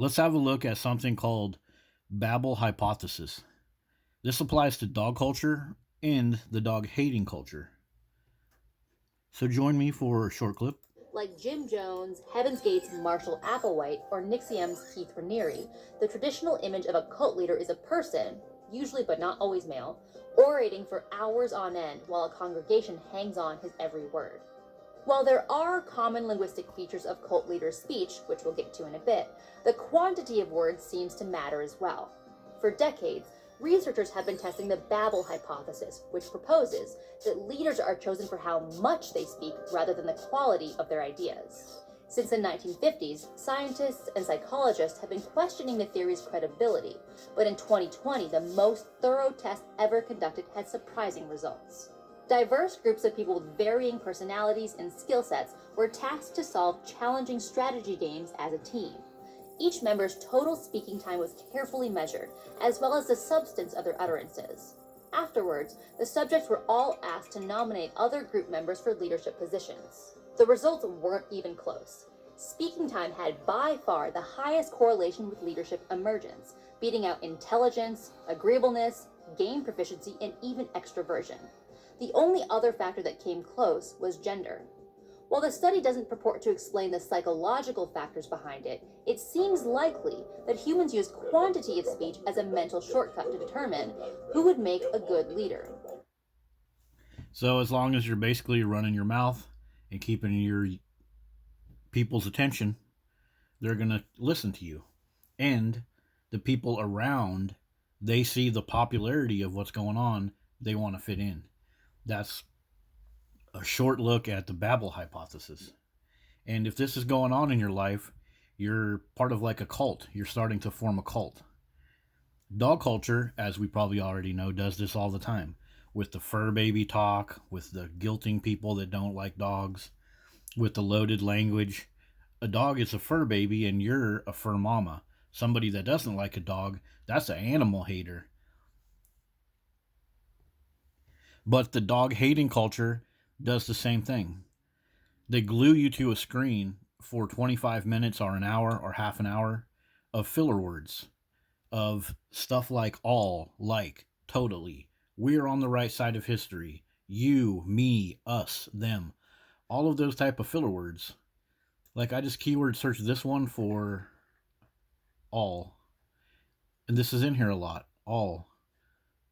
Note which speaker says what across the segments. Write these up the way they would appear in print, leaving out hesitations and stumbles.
Speaker 1: Let's have a look at something called Babble hypothesis. This applies to dog culture and the dog hating culture. So join me for a short clip.
Speaker 2: Like Jim Jones, Heaven's Gate's Marshall Applewhite, or NXIVM's Keith Raniere, the traditional image of a cult leader is a person, usually but not always male, orating for hours on end while a congregation hangs on his every word. While there are common linguistic features of cult leaders' speech, which we'll get to in a bit, the quantity of words seems to matter as well. For decades, researchers have been testing the Babble hypothesis, which proposes that leaders are chosen for how much they speak rather than the quality of their ideas. Since the 1950s, scientists and psychologists have been questioning the theory's credibility, but in 2020, the most thorough test ever conducted had surprising results. Diverse groups of people with varying personalities and skill sets were tasked to solve challenging strategy games as a team. Each member's total speaking time was carefully measured, as well as the substance of their utterances. Afterwards, the subjects were all asked to nominate other group members for leadership positions. The results weren't even close. Speaking time had by far the highest correlation with leadership emergence, beating out intelligence, agreeableness, game proficiency, and even extroversion. The only other factor that came close was gender. While the study doesn't purport to explain the psychological factors behind it, it seems likely that humans use quantity of speech as a mental shortcut to determine who would make a good leader.
Speaker 1: So as long as you're basically running your mouth and keeping your people's attention, they're going to listen to you. And the people around, they see the popularity of what's going on, they want to fit in. That's a short look at the Babel hypothesis. And if this is going on in your life, you're part of like a cult. You're starting to form a cult. Dog culture, as we probably already know, does this all the time. With the fur baby talk, with the guilting people that don't like dogs, with the loaded language. A dog is a fur baby and you're a fur mama. Somebody that doesn't like a dog, that's an animal hater. But the dog hating culture does the same thing. They glue you to a screen for 25 minutes or an hour or half an hour of filler words, of stuff like all, like, totally, we're on the right side of history, you, me, us, them, all of those type of filler words. Like I just keyword searched this one for all, and this is in here a lot. All,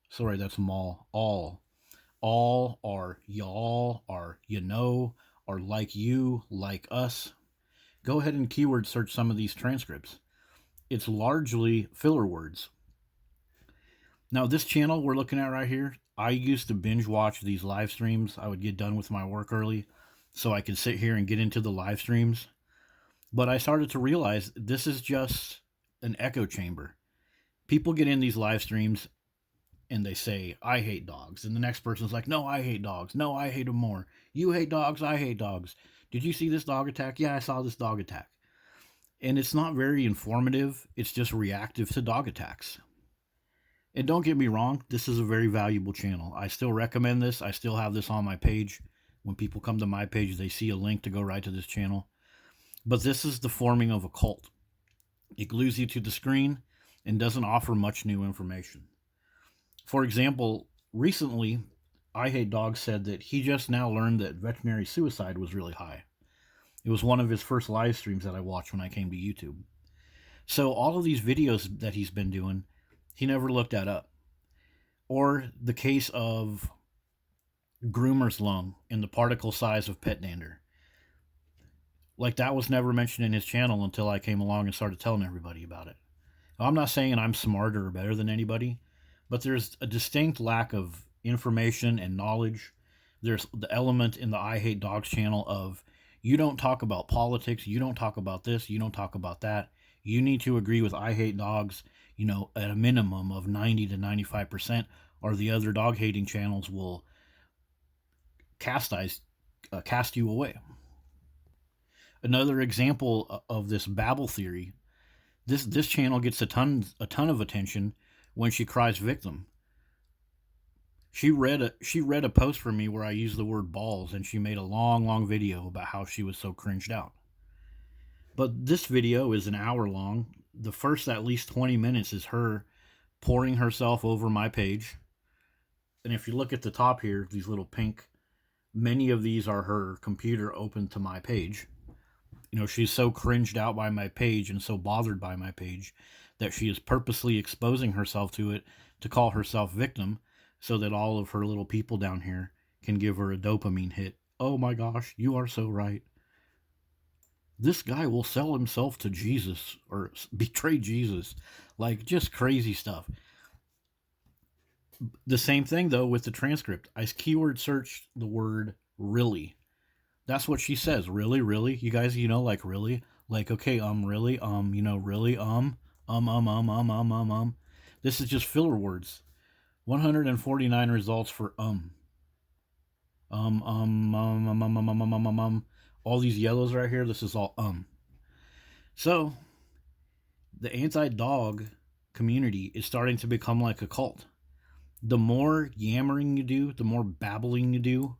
Speaker 1: sorry, that's mall. All are y'all, are you know, or like you, like us. Go ahead and keyword search some of these transcripts. It's largely filler words. Now, this channel we're looking at right here, I used to binge watch these live streams. I would get done with my work early so I could sit here and get into the live streams. But I started to realize this is just an echo chamber. People get in these live streams and they say, I hate dogs. And the next person's like, no, I hate dogs. No, I hate them more. You hate dogs. I hate dogs. Did you see this dog attack? Yeah, I saw this dog attack. And it's not very informative. It's just reactive to dog attacks. And don't get me wrong, this is a very valuable channel. I still recommend this. I still have this on my page. When people come to my page, they see a link to go right to this channel. But this is the forming of a cult. It glues you to the screen and doesn't offer much new information. For example, recently, I Hate Dogs said that he just now learned that veterinary suicide was really high. It was one of his first live streams that I watched when I came to YouTube. So all of these videos that he's been doing, he never looked that up. Or the case of groomer's lung and the particle size of pet dander. Like that was never mentioned in his channel until I came along and started telling everybody about it. Now, I'm not saying I'm smarter or better than anybody, but there's a distinct lack of information and knowledge. There's the element in the I Hate Dogs channel of you don't talk about politics, you don't talk about this, you don't talk about that. You need to agree with I Hate Dogs, at a minimum of 90 to 95%, or the other dog hating channels will cast you away. Another example of this Babble Theory, this channel gets a ton of attention when she cries victim. She read a post from me where I used the word balls, and she made a long video about how she was so cringed out. But this video is an hour long. the first at least 20 minutes is her pouring herself over my page. And if you look at the top here, these little pink, many of these are her computer open to my page. You know, she's so cringed out by my page and so bothered by my page that she is purposely exposing herself to it to call herself victim so that all of her little people down here can give her a dopamine hit. Oh my gosh, you are so right. This guy will sell himself to Jesus or betray Jesus. Like, just crazy stuff. The same thing, though, with the transcript. I keyword searched the word really. That's what she says. Really, really? You guys, like, really? Like, okay, really? Really? This is just filler words. 149 results for all these yellows right here, this is all So, the anti-dog community is starting to become like a cult. The more yammering you do, the more babbling you do,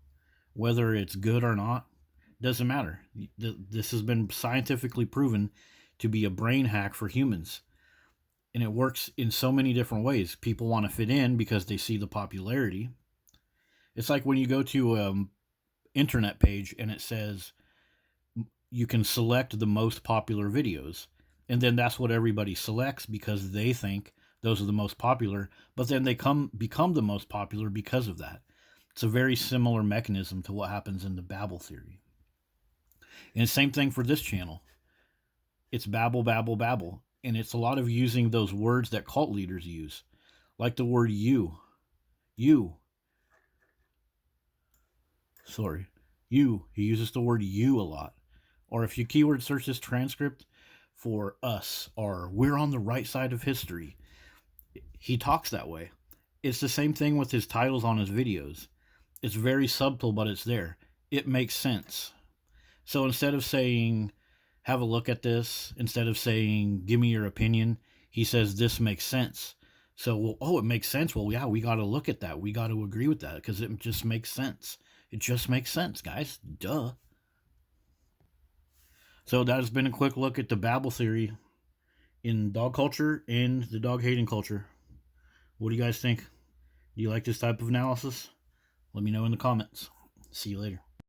Speaker 1: whether it's good or not, doesn't matter. This has been scientifically proven to be a brain hack for humans. And it works in so many different ways. People want to fit in because they see the popularity. It's like when you go to internet page and it says you can select the most popular videos, and then that's what everybody selects because they think those are the most popular, but then they become the most popular because of that. It's a very similar mechanism to what happens in the Babble Theory. And the same thing for this channel. It's babble, babble, babble. And it's a lot of using those words that cult leaders use. Like the word you. You. Sorry. You. He uses the word you a lot. Or if you keyword search this transcript for us or we're on the right side of history, he talks that way. It's the same thing with his titles on his videos. It's very subtle, but it's there. It makes sense. So instead of saying, have a look at this, instead of saying, give me your opinion, he says, this makes sense. So, it makes sense. Well, yeah, we got to look at that. We got to agree with that because it just makes sense. It just makes sense, guys. Duh. So that has been a quick look at the Babble Theory in dog culture and the dog hating culture. What do you guys think? Do you like this type of analysis? Let me know in the comments. See you later.